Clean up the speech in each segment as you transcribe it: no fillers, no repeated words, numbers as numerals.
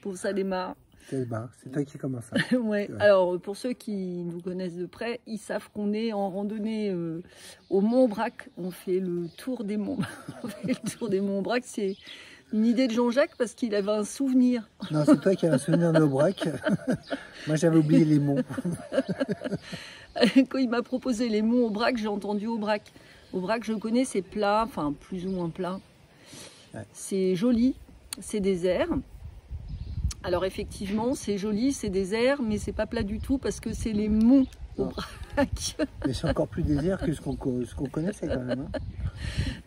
Pour ça démarre. C'est toi qui commence. Ouais. Ouais. Alors, pour ceux qui nous connaissent de près, ils savent qu'on est en randonnée au Mont-Aubrac. On fait le tour des monts. On fait le tour des Monts-Aubrac. C'est une idée de Jean-Jacques parce qu'il avait un souvenir. Non, c'est toi qui as un souvenir de Aubrac. Moi, j'avais oublié les monts. Quand il m'a proposé les monts Aubrac, j'ai entendu Aubrac. Aubrac, je connais, c'est plat, enfin plus ou moins plat. Ouais. C'est joli, c'est désert. Alors effectivement, c'est joli, c'est désert, mais c'est pas plat du tout parce que c'est les monts Aubrac. Mais c'est encore plus désert que ce qu'on connaissait quand même. Hein.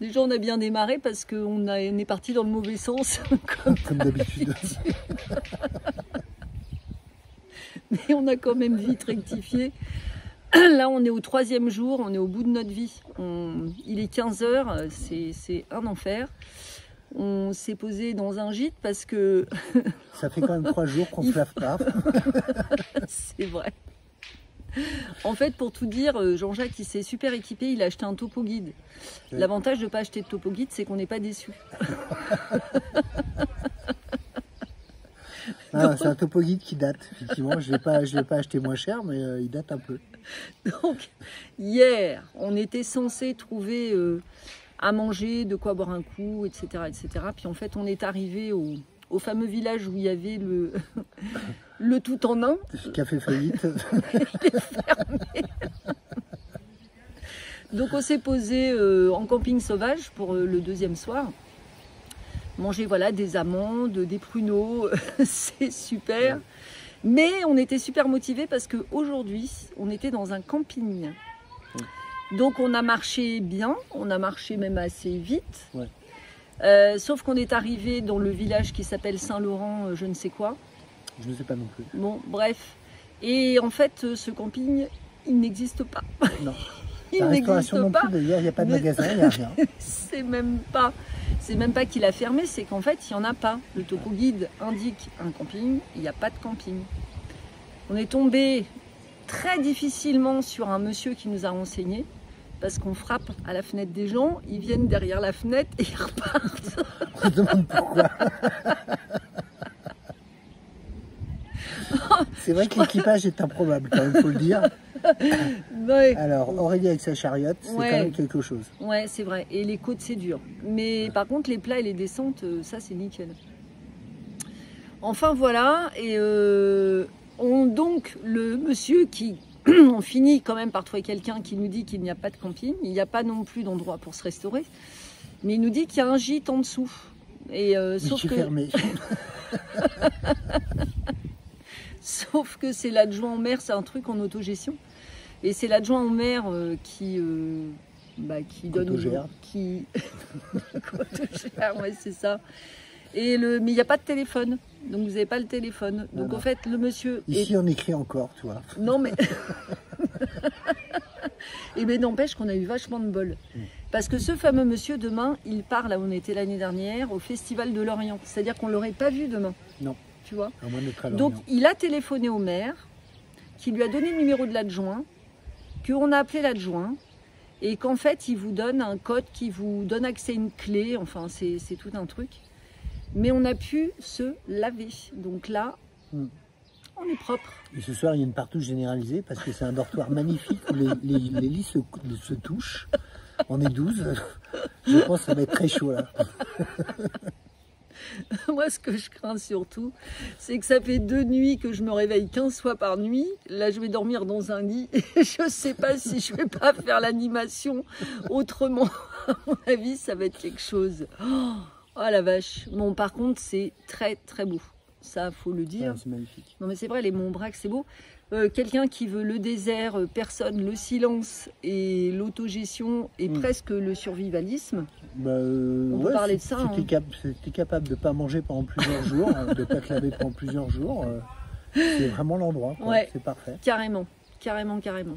Déjà, on a bien démarré parce qu'on est parti dans le mauvais sens. Comme d'habitude. Mais on a quand même vite rectifié. Là, on est au 3e jour, on est au bout de notre vie. Il est 15 h, c'est un enfer. On s'est posé dans un gîte parce que... Ça fait quand même 3 jours qu'on ne se lave pas. C'est vrai. En fait, pour tout dire, Jean-Jacques, il s'est super équipé, il a acheté un topo guide. Oui. L'avantage de ne pas acheter de topo guide, c'est qu'on n'est pas déçu. C'est un topo guide qui date, effectivement. Je l'ai pas acheté moins cher, mais il date un peu. Donc, hier, on était censé trouver à manger, de quoi boire un coup, etc., etc. Puis en fait, on est arrivé au fameux village où il y avait le tout en un. Qui a fait faillite. Il est fermé. Donc on s'est posé en camping sauvage pour le 2e soir. Manger voilà, des amandes, des pruneaux, c'est super. Ouais. Mais on était super motivés parce qu'aujourd'hui, on était dans un camping. Ouais. Donc on a marché bien, on a marché même assez vite. Ouais. Sauf qu'on est arrivé dans le village qui s'appelle Saint-Laurent, je ne sais quoi. Je ne sais pas non plus. Bon, bref. Et en fait, ce camping, il n'existe pas. Non. La restauration non plus, d'ailleurs, il n'y a pas de magasin, il n'y a rien. C'est même pas qu'il a fermé, c'est qu'en fait, il n'y en a pas. Le topo guide indique un camping, il n'y a pas de camping. On est tombé très difficilement sur un monsieur qui nous a renseigné, parce qu'on frappe à la fenêtre des gens, ils viennent derrière la fenêtre et ils repartent. On se demande pourquoi. C'est vrai que l'équipage est improbable, quand même, il faut le dire. Ouais. Alors, Aurélie avec sa chariote, c'est quand même quelque chose. Ouais, c'est vrai. Et les côtes, c'est dur. Mais par contre, les plats et les descentes, ça, c'est nickel. Enfin, voilà. Et donc, le monsieur qui... on finit quand même par trouver quelqu'un qui nous dit qu'il n'y a pas de camping. Il n'y a pas non plus d'endroit pour se restaurer. Mais il nous dit qu'il y a un gîte en dessous. Et sauf que... fermé. Sauf que c'est l'adjoint au maire, c'est un truc en autogestion. Et c'est l'adjoint au maire qui donne aux gens, qui ouais, c'est ça. Mais il n'y a pas de téléphone, donc vous n'avez pas le téléphone. Donc en fait, le monsieur... Ici, on écrit encore, tu vois. Non, mais... Et bien n'empêche qu'on a eu vachement de bol. Parce que ce fameux monsieur, demain, il part là où on était l'année dernière, au Festival de Lorient. C'est-à-dire qu'on ne l'aurait pas vu demain. Non. Tu vois. Donc il a téléphoné au maire, qui lui a donné le numéro de l'adjoint, qu'on a appelé l'adjoint, et qu'en fait il vous donne un code qui vous donne accès à une clé, enfin c'est tout un truc. Mais on a pu se laver, donc là on est propre. Et ce soir il y a une partouche généralisée parce que c'est un dortoir magnifique où les lits se touchent. On est 12, je pense que ça va être très chaud là. Moi, ce que je crains surtout, c'est que ça fait 2 nuits que je me réveille 15 fois par nuit. Là, je vais dormir dans un lit et je ne sais pas si je ne vais pas faire l'animation autrement. À mon avis, ça va être quelque chose. Oh la vache. Bon, par contre, c'est très, très beau. Ça, faut le dire. Ouais, c'est magnifique. Non, mais c'est vrai, les Monts Aubrac, c'est beau. Quelqu'un qui veut le désert, personne, le silence et l'autogestion et presque le survivalisme. On peut parler de ça. Si tu es capable de ne pas manger pendant plusieurs jours, de ne pas te laver pendant plusieurs jours, c'est vraiment l'endroit. Ouais, c'est parfait. Carrément, carrément, carrément.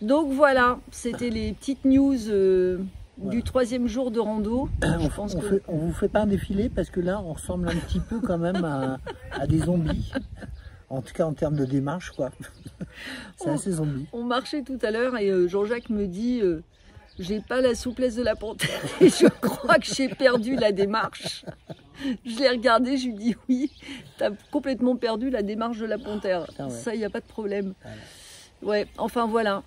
Donc voilà, c'était les petites news du 3e jour de rando. On vous fait pas un défilé parce que là, on ressemble un petit peu quand même à des zombies. En tout cas, en termes de démarche, quoi. C'est assez zombie. On marchait tout à l'heure et Jean-Jacques me dit j'ai pas la souplesse de la panthère et je crois que j'ai perdu la démarche. Je l'ai regardé, je lui dis oui, t'as complètement perdu la démarche de la panthère. putain, ouais. Ça, il n'y a pas de problème. Voilà. Ouais, enfin voilà.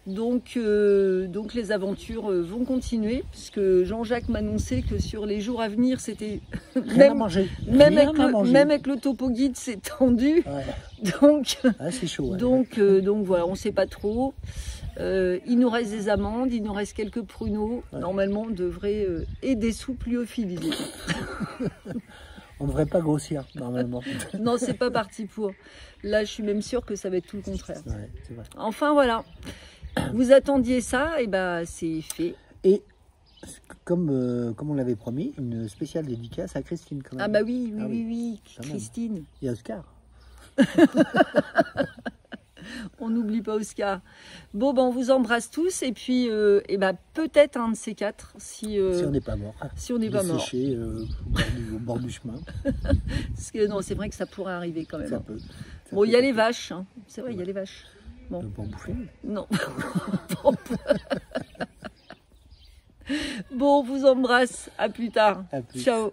Donc les aventures vont continuer, puisque Jean-Jacques m'annonçait que sur les jours à venir, c'était Rien à manger. même Rien avec, à manger. même avec le topo guide, c'est tendu. Ouais. Donc, Ah, c'est chaud. Ouais. donc voilà, on ne sait pas trop. Il nous reste des amandes, il nous reste quelques pruneaux. Ouais. Normalement, on devrait et des soupes lyophilisées. On ne devrait pas grossir, normalement. Non, c'est pas parti pour. Là, je suis même sûre que ça va être tout le contraire. Ouais, c'est vrai. Enfin voilà. Vous attendiez ça, et ben c'est fait. Et comme on l'avait promis, une spéciale dédicace à Christine quand même. Ah bah oui, oui, Ah oui, oui, quand même. Christine. Et Oscar. On n'oublie pas Oscar. Bon, ben on vous embrasse tous, et puis et ben, peut-être un de ces quatre, si Si on n'est pas mort. on n'est pas mort. Séché au bord du chemin. Parce que non, c'est vrai que ça pourrait arriver quand même. Ça Hein. peut. Bon, il y a les vaches, hein. C'est vrai, il y a les vaches. On peut en bouffer. Non. Bon, on vous embrasse. À plus tard. À plus. Ciao.